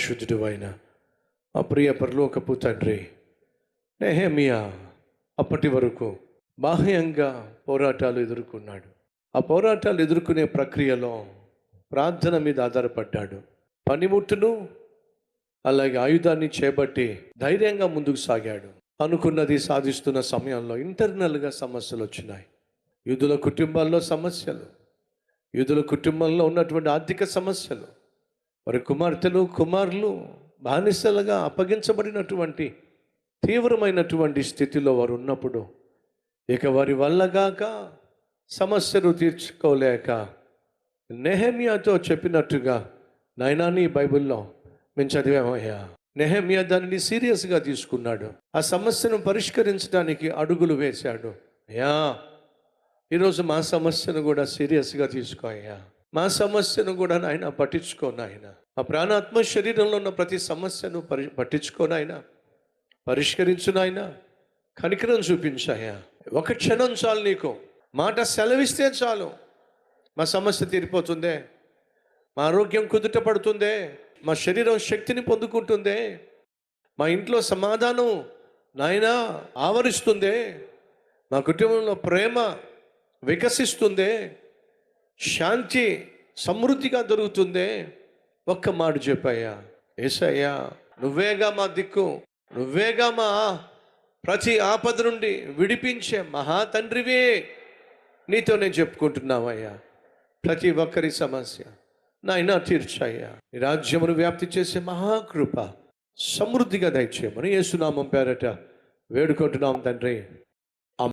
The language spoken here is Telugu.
పరిశుద్ధుడు అయిన మా ప్రియ పరలోకపు తండ్రి, నెహెమియా అప్పటి వరకు బాహ్యంగా పోరాటాలు ఎదుర్కొన్నాడు. ఆ పోరాటాలు ఎదుర్కొనే ప్రక్రియలో ప్రార్థన మీద ఆధారపడ్డాడు. పనిముట్టును అలాగే ఆయుధాన్ని చేపట్టి ధైర్యంగా ముందుకు సాగాడు. అనుకున్నది సాధిస్తున్న సమయంలో ఇంటర్నల్గా సమస్యలు వచ్చినాయి. యూదుల కుటుంబాల్లో సమస్యలు, యూదుల కుటుంబంలో ఉన్నటువంటి ఆర్థిక సమస్యలు, వారి కుమార్తెలు కుమారులు బానిసలుగా అప్పగించబడినటువంటి తీవ్రమైనటువంటి స్థితిలో వారు ఉన్నప్పుడు ఇక వారి వల్లగాక సమస్యలు తీర్చుకోలేక నెహెమియాతో చెప్పినట్టుగా, నాయనా నీ బైబిల్లో మేము చదివామయ్యా. నెహెమియా దానిని సీరియస్గా తీసుకున్నాడు. ఆ సమస్యను పరిష్కరించడానికి అడుగులు వేశాడు. అయ్యా, ఈరోజు మా సమస్యను కూడా సీరియస్గా తీసుకో అయ్యా. మా సమస్యను కూడా నాయన పట్టించుకో నాయన. మా ప్రాణాత్మ శరీరంలో ఉన్న ప్రతి సమస్యను పట్టించుకో నాయన, పరిష్కరించు నాయన, కనికరం చూపించాయా. ఒక క్షణం చాలు, నీకు మాట సెలవిస్తే చాలు, మా సమస్య తీరిపోతుందే, మా ఆరోగ్యం కుదుట పడుతుందే, మా శరీరం శక్తిని పొందుకుంటుందే, మా ఇంట్లో సమాధానం నాయనా ఆవరిస్తుందే, మా కుటుంబంలో ప్రేమ వికసిస్తుందే, శాంతి సమృద్ధిగా దొరుకుతుందే. ఒక్క మాట చెప్పయ్యా, యేసయ్యా నువ్వేగా మా దిక్కు, నువ్వేగా మా ప్రతి ఆపద నుండి విడిపించే మహా తండ్రివే. నీతో నేను చెప్పుకుంటున్నావయ్యా, ప్రతి ఒక్కరి సమస్య నాయనా తీర్చాయ్యా. ఈ రాజ్యమును వ్యాప్తి చేసే మహాకృప సమృద్ధిగా దయచేయమని యేసునామం పేరట వేడుకుంటున్నాం తండ్రి.